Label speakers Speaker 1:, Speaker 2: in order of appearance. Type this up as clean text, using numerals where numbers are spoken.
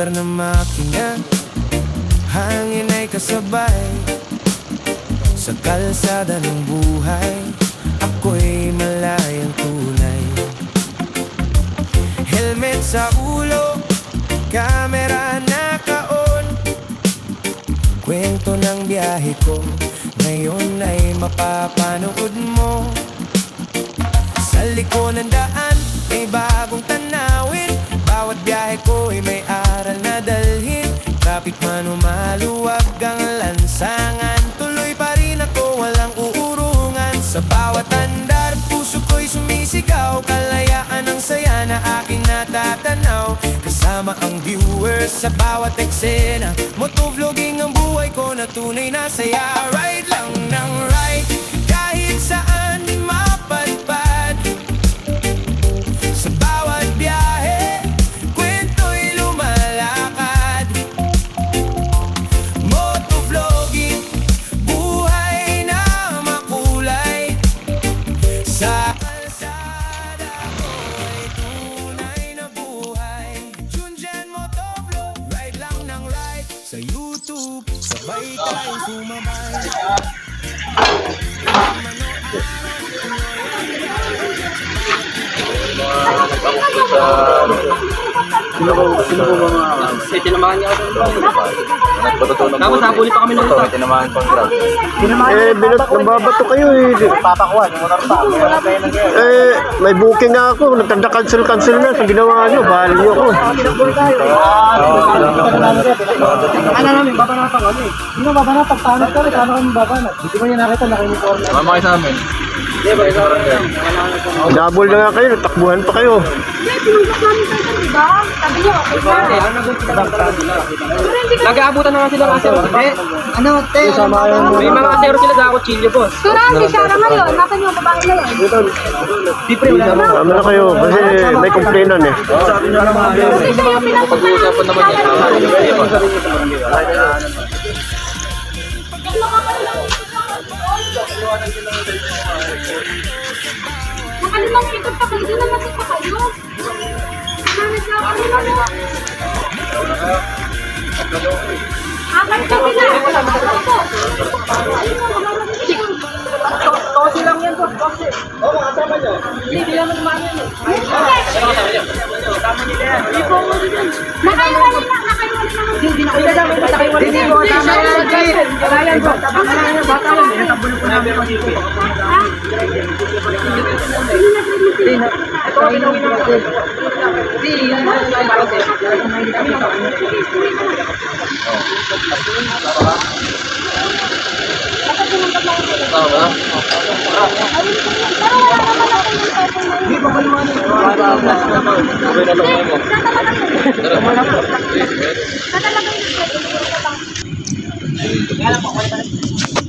Speaker 1: andar na makina, hangin ay kasabay sa kalsada ng buhay. Ako'y malayang tunay, helmet sa ulo, kamera naka-on. Kwento ng biyahe ko ngayon ay mapapanood mo. Sa liko ng daan may bagong tanawin, bawat biyahe ko ay may aral na dalhin. Traffic man o maluwag ang lansangan, tuloy pa rin ako, walang uurungan. Sa bawat andar, puso ko'y sumisigaw, kalayaan ang saya na aking natatanaw. Kasama ang viewers sa bawat eksena, motovlogging ang buhay ko na tunay na saya. Ride lang ng ride, kahit saan mapadpad. Sa bawat biyahe, kwento'y lumalakad. Motovlogging, buhay na makulay. Sa kalsada ko ay tunay na buhay. Junjan Motovlog, ride lang ng ride. Sa YouTube, sabay tayong sumabay.
Speaker 2: Sino po mga...
Speaker 3: Tinamahan niya ako sa
Speaker 2: Nagpatutunan
Speaker 3: Tapos nabuli pa kami ng motor.
Speaker 2: Tinamahan pang grab.
Speaker 4: Bilot, nababato kayo eh.
Speaker 2: Papakuan, motor pa. Wala kayo ng gaya.
Speaker 4: May booking na ako. Nagkanda-cancel na sa ginawa nyo. Bahal nyo ako.
Speaker 3: Ano namin, babanatan kami. Sino babanatan? Paano kami? Paano kami babanat? Hindi ko niya nakita, naka-uniform na.
Speaker 2: Mama kayo sa amin.
Speaker 3: Hindi ba, ikaw rin yan.
Speaker 4: Double na nga kayo. Takbuhan pa kayo.
Speaker 5: Tinulak namin kayo, di ba? Sabi niyo, okay na.
Speaker 3: Nag-aabutan na nga sila ng asero. Ano, te? May mga asero sila sa kutsilyo, boss.
Speaker 5: Sura, si Shara ngayon. Nasaan yung babae na yun?
Speaker 3: Di pre, wala na.
Speaker 4: Tama na kayo. Kasi may complainant eh.
Speaker 3: Sabi na naman.
Speaker 5: Kasi siya yung
Speaker 2: Pag-uusapan naman yan.
Speaker 5: Nakalimang ikot pa kayo. Doon naman sa kayo. Nanit na ako nila mo. Apat kami na.
Speaker 3: Tosi lang yan, boss. Tosi. Oo, kasama niyo. Hindi naman umano yun. Kasama nila yan. Hindi po ako din.
Speaker 5: Nakaiwalay na. Nakaiwalay na.
Speaker 3: Hindi na kayo namin. Nakaiwalay na. Hindi kasama yan. Wala yan, boss. Baka na yan. Bata yan. Natabulo po namin ang dito. Hindi na. Ito ang pinawin natin. Hindi. Yan na lang para sa'yo.
Speaker 5: Hindi ba kayo ano? Tatalagay na.